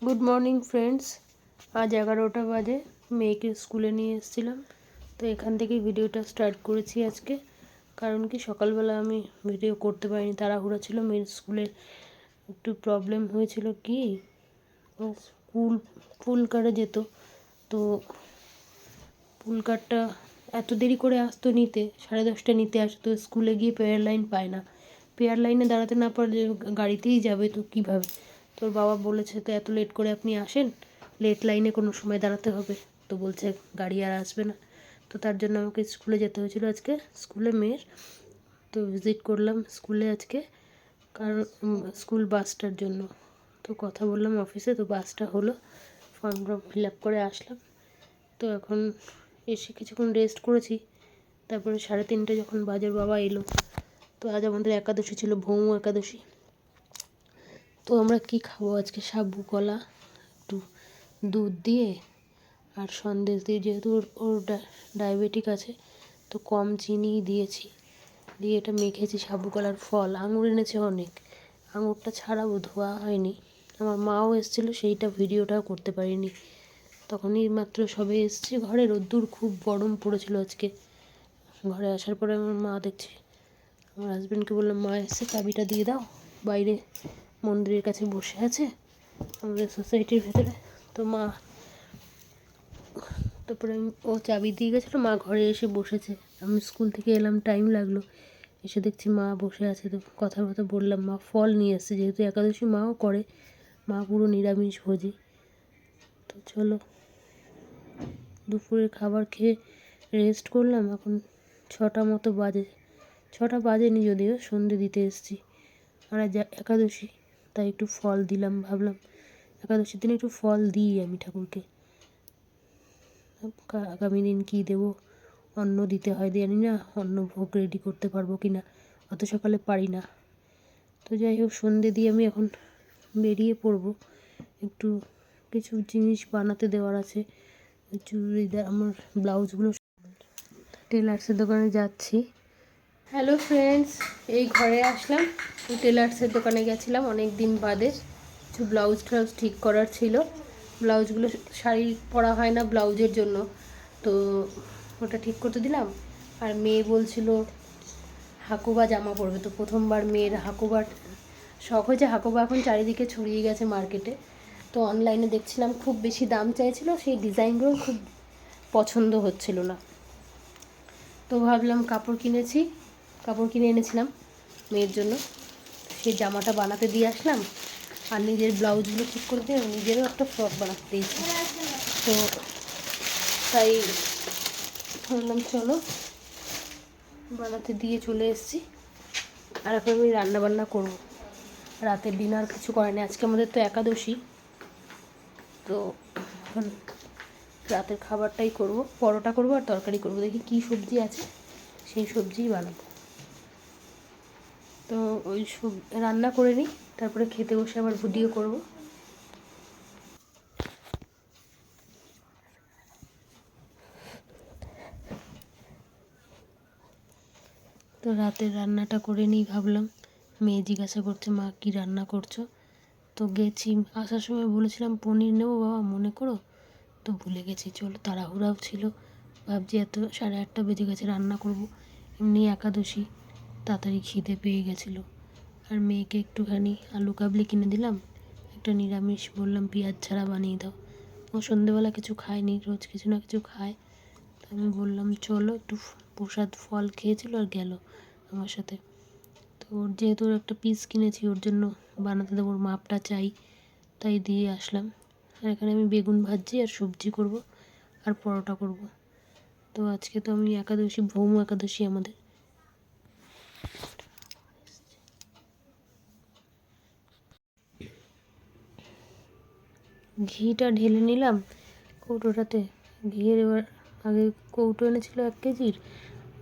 Good morning friends. আজ 11টা বাজে, মেয়েকে স্কুলে নিয়ে এসেছিলাম। তো এখান থেকেই ভিডিওটা স্টার্ট করেছি আজকে। কারণ কি, সকালবেলা আমি ভিডিও করতে পারিনি, তাড়াহুড়া ছিল। মেয়ের স্কুলে একটু প্রবলেম হয়েছিল, কি ও ফুল কারে যেত, তো ফুল কারটা এত দেরি করে আসতো নিতে, 10:30 নিতে আসতো। স্কুলে গিয়ে পেয়ার লাইন পায় না, পেয়ার লাইনে দাঁড়াতে না পারলে গাড়িতেই যাবে, তো কীভাবে? তোর বাবা বলেছে, তো এত লেট করে আপনি আসেন, লেট লাইনে কোনো সময় দাঁড়াতে হবে। তো বলছে গাড়ি আর আসবে না, তো তার জন্য আমাকে স্কুলে যেতে হয়েছিল আজকে। স্কুলে মেয়ের তো ভিজিট করলাম স্কুলে আজকে, কারণ স্কুল বাসটার জন্য। তো কথা বললাম অফিসে, তো বাসটা হলো, ফর্ম ফিল আপ করে আসলাম। তো এখন এসে কিছুক্ষণ রেস্ট করেছি। তারপরে 3:30 যখন বাজার বাবা এলো, তো আজ আমাদের একাদশী ছিল, ভৌম একাদশী। তো আমরা কি খাবো আজকে? সাবু কলা, একটু দুধ দিয়ে আর সন্দেশ দিয়ে, যেহেতু ওর ডায়াবেটিক আছে, তো কম চিনি দিয়েছি, দিয়ে এটা মেখেছি। সাবু কলার ফল, আঙুর এনেছে অনেক, আঙুরটা ছাড়াবো, ধোয়া হয়নি। আমার মাও এসেছিলো, সেইটা ভিডিওটাও করতে পারিনি, তখনই মাত্র সবে এসেছি ঘরে। রোদ্দুর খুব গরম পড়েছিল আজকে। ঘরে আসার পরে আমার মা দেখছি, আমার হাজব্যান্ডকে বললাম, মা এসে চাবিটা দিয়ে দাও, বাইরে মন্দিরের কাছে বসে আছে আমাদের সোসাইটির ভেতরে। তো মা, তারপরে ও চাবি দিয়ে গেছিলো, মা ঘরে এসে বসেছে। আমি স্কুল থেকে এলাম, টাইম লাগলো, এসে দেখছি মা বসে আছে। তো কথা বললাম, মা ফল নিয়ে এসছে, যেহেতু একাদশী মাও করে, মা পুরো নিরামিষ ভোজি। তো চলো, দুপুরের খাবার খেয়ে রেস্ট করলাম। এখন 6টা মতো বাজে, 6টা বাজেনি যদিও, সন্ধে দিতে এসেছি। আর আজ একাদশী, তাই একটু ফল দিলাম। ভাবলাম একাদশীর দিনে একটু ফল দিই আমি ঠাকুরকে, আগামী দিন কী দেবো, অন্ন দিতে হয়, জানি না অন্ন ভোগ রেডি করতে পারবো কি না, অত সকালে পারি না। তো যাই হোক, সন্ধে দিয়ে আমি এখন বেরিয়ে পড়বো। একটু কিছু জিনিস বানাতে দেওয়ার আছে, চুড়িদার, আমার ব্লাউজগুলো। টেলার্সের দোকানে যাচ্ছি। হ্যালো ফ্রেন্ডস, এই ঘরে আসলাম। টেলার্সের দোকানে গেছিলাম অনেক দিন বাদে, কিছু ব্লাউজ ট্লাউজ ঠিক করার ছিল। ব্লাউজগুলো, শাড়ি পরা হয় না ব্লাউজের জন্য, তো ওটা ঠিক করতে দিলাম। আর মেয়ে বলছিল হাকুবা জামা পরবে, তো প্রথমবার মেয়ের হাকুবার শখ হয়েছে। হাকুবা এখন চারিদিকে ছড়িয়ে গেছে মার্কেটে, তো অনলাইনে দেখছিলাম, খুব বেশি দাম চাইছিল, সেই ডিজাইনগুলো খুব পছন্দ হচ্ছিল না। তো ভাবলাম কাপড় কিনে এনেছিলাম মেয়ের জন্য, সেই জামাটা বানাতে দিয়ে আসলাম। আর নিজের ব্লাউজগুলো ঠিক করে দিয়ে নিজেরও একটা ফ্রক বানাতে দিয়েছি। তো তাই ভাবলাম চলো, বানাতে দিয়ে চলে এসেছি। আর এখন আমি রান্নাবান্না করবো, রাতের ডিনার কিছু করেনি আজকে, আমাদের তো একাদশী। তো এখন রাতের খাবারটাই করব, পরোটা করব আর তরকারি করব, দেখি কী সবজি আছে সেই সবজিই বানাবো। তো ওই সব রান্না করে নিই, তারপরে খেতে বসে আবার ভিডিও করব। তো রাতের রান্নাটা করে নিই ভাবলাম। মেয়ে জিজ্ঞাসা করছে, মা কী রান্না করছো? তো গেছি, আসার সময় বলেছিলাম পনির নেবো বাবা, মনে করো, তো ভুলে গেছি। চলো, তাড়াহুড়াও ছিল, ভাবছি এত 8:30 বেজে গেছে, রান্না করব। এমনি একাদশী, তাড়াতাড়ি খিদে পেয়ে গেছিলো। আর মেয়েকে একটুখানি আলু কাবলি কিনে দিলাম, একটা নিরামিষ বললাম পেঁয়াজ ছাড়া বানিয়ে দাও। ও সন্ধেবেলা কিছু খায়নি, রোজ কিছু না কিছু খায়। তো আমি বললাম চলো, একটু প্রসাদ ফল খেয়েছিল আর গেল আমার সাথে। তো ওর যেহেতু একটা পিস কিনেছি, ওর জন্য বানাতে দেবো, ওর মাপটা চাই, তাই দিয়ে আসলাম। আর এখানে আমি বেগুন ভাজি আর সবজি করব, আর পরোটা করব। তো আজকে তো আমি একাদশী, ভৌম একাদশী আমাদের। ঘিটা ঢেলে নিলাম কৌটোটাতে, ঘিয়ের এবার আগে কৌটো এনেছিল 1 কেজির,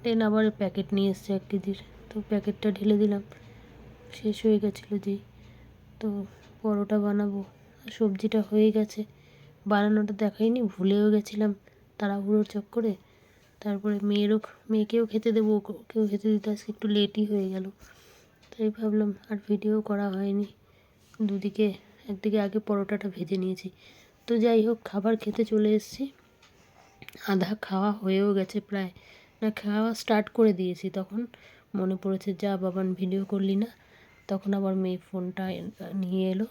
দেন আবার প্যাকেট নিয়ে এসছে 1 কেজির, তো প্যাকেটটা ঢেলে দিলাম, শেষ হয়ে গেছিলো যেই। তো পরোটা বানাবো, সবজিটা হয়ে গেছে, বানানোটা দেখাইনি, ভুলেও গেছিলাম তাড়াহুড়োর চক্করে। তারপরে মেয়েকেও খেতে দেবো, ওকেও খেতে দিতে আজকে একটু লেটই হয়ে গেল, তাই ভাবলাম আর ভিডিও করা হয়নি। দুদিকে একদিকে আগে পরোটাটা ভেজে নিয়েছি। তো যাই হোক, খাবার খেতে চলে এসেছি। আধা খাওয়া হয়েও গেছে প্রায়, না খাওয়া স্টার্ট করে দিয়েছি, তখন মনে পড়েছে যা বাবান ভিডিও করলি না। তখন আবার মেয়ে ফোনটা নিয়ে এলো,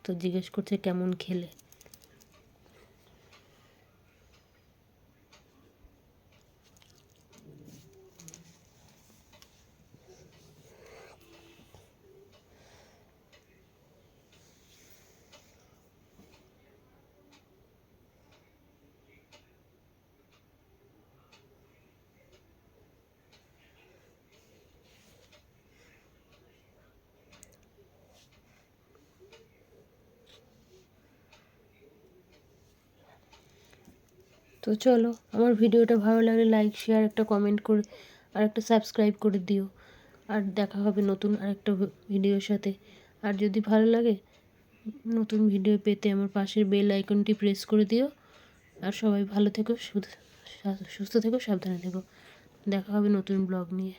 তো জিজ্ঞেস করছে কেমন খেলে। তো চলো, আমার ভিডিওটা ভালো লাগলে লাইক, শেয়ার, একটা কমেন্ট করে আর একটা সাবস্ক্রাইব করে দিও। আর দেখা হবে নতুন আরেকটা ভিডিওর সাথে। আর যদি ভালো লাগে নতুন ভিডিও পেতে আমার পাশের বেল আইকনটি প্রেস করে দিও। আর সবাই ভালো থেকো, সুস্থ থেকো, সাবধানে থেকো। দেখা হবে নতুন ব্লগ নিয়ে।